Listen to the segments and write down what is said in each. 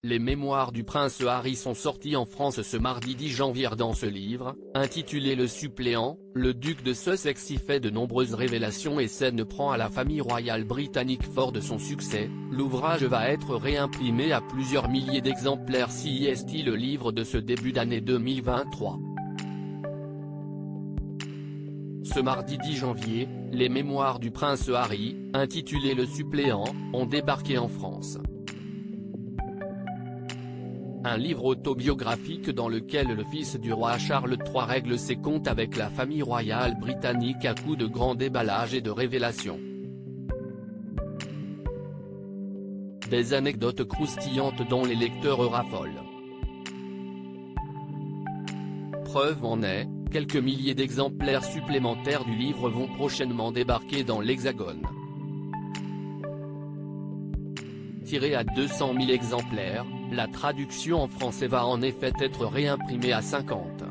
Les mémoires du prince Harry sont sorties en France ce mardi 10 janvier. Dans ce livre, intitulé Le suppléant, le duc de Sussex y fait de nombreuses révélations et s'en prend à la famille royale britannique. Fort de son succès, l'ouvrage va être réimprimé à plusieurs milliers d'exemplaires. CIST le livre de ce début d'année 2023. Ce mardi 10 janvier, les mémoires du prince Harry, intitulé Le suppléant, ont débarqué en France. Un livre autobiographique dans lequel le fils du roi Charles III règle ses comptes avec la famille royale britannique à coups de grands déballages et de révélations. Des anecdotes croustillantes dont les lecteurs raffolent. Preuve en est, quelques milliers d'exemplaires supplémentaires du livre vont prochainement débarquer dans l'Hexagone. Tiré à 200 000 exemplaires, la traduction en français va en effet être réimprimée à 50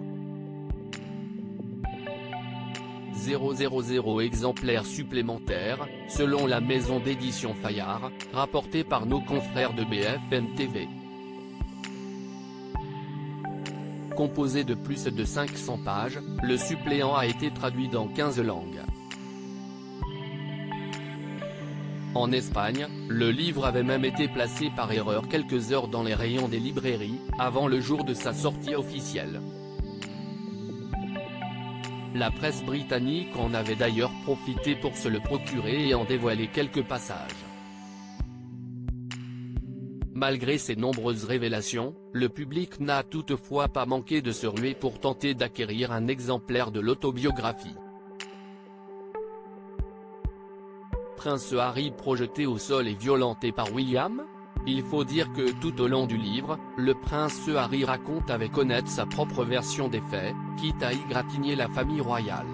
000 exemplaires supplémentaires, selon la maison d'édition Fayard, rapporté par nos confrères de BFM TV. Composé de plus de 500 pages, le suppléant a été traduit dans 15 langues. En Espagne, le livre avait même été placé par erreur quelques heures dans les rayons des librairies, avant le jour de sa sortie officielle. La presse britannique en avait d'ailleurs profité pour se le procurer et en dévoiler quelques passages. Malgré ces nombreuses révélations, le public n'a toutefois pas manqué de se ruer pour tenter d'acquérir un exemplaire de l'autobiographie. Prince Harry projeté au sol et violenté par William? Il faut dire que tout au long du livre, le prince Harry raconte avec honnête sa propre version des faits, quitte à égratigner la famille royale.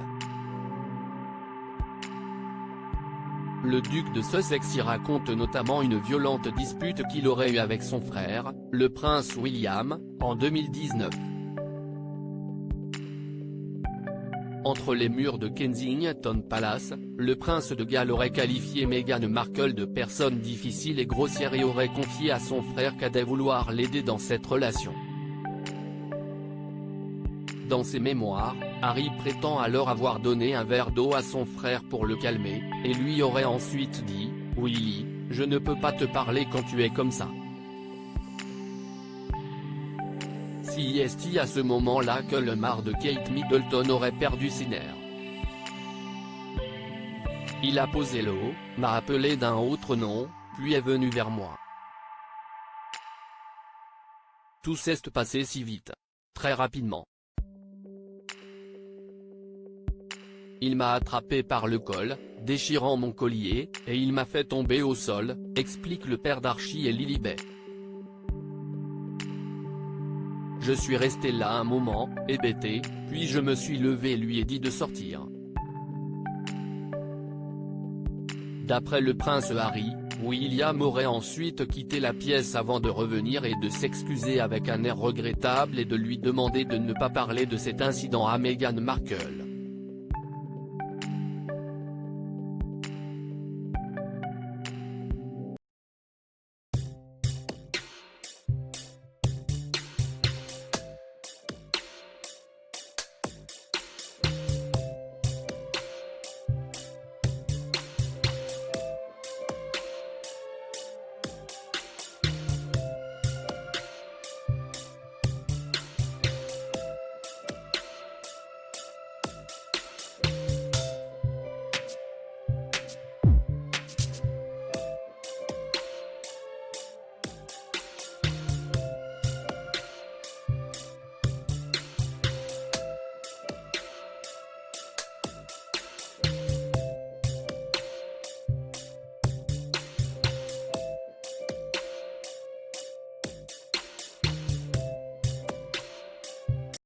Le duc de Sussex y raconte notamment une violente dispute qu'il aurait eue avec son frère, le prince William, en 2019. Entre les murs de Kensington Palace, le prince de Galles aurait qualifié Meghan Markle de personne difficile et grossière et aurait confié à son frère cadet vouloir l'aider dans cette relation. Dans ses mémoires, Harry prétend alors avoir donné un verre d'eau à son frère pour le calmer, et lui aurait ensuite dit « Willy, je ne peux pas te parler quand tu es comme ça ». CIST à ce moment-là que le mari de Kate Middleton aurait perdu ses nerfs. Il a posé l'eau, m'a appelé d'un autre nom, puis est venu vers moi. Tout s'est passé si vite. Très rapidement. Il m'a attrapé par le col, déchirant mon collier, et il m'a fait tomber au sol, explique le père d'Archie et Lilibet. Je suis resté là un moment, hébété, puis je me suis levé et lui ai dit de sortir. D'après le prince Harry, William aurait ensuite quitté la pièce avant de revenir et de s'excuser avec un air regrettable et de lui demander de ne pas parler de cet incident à Meghan Markle.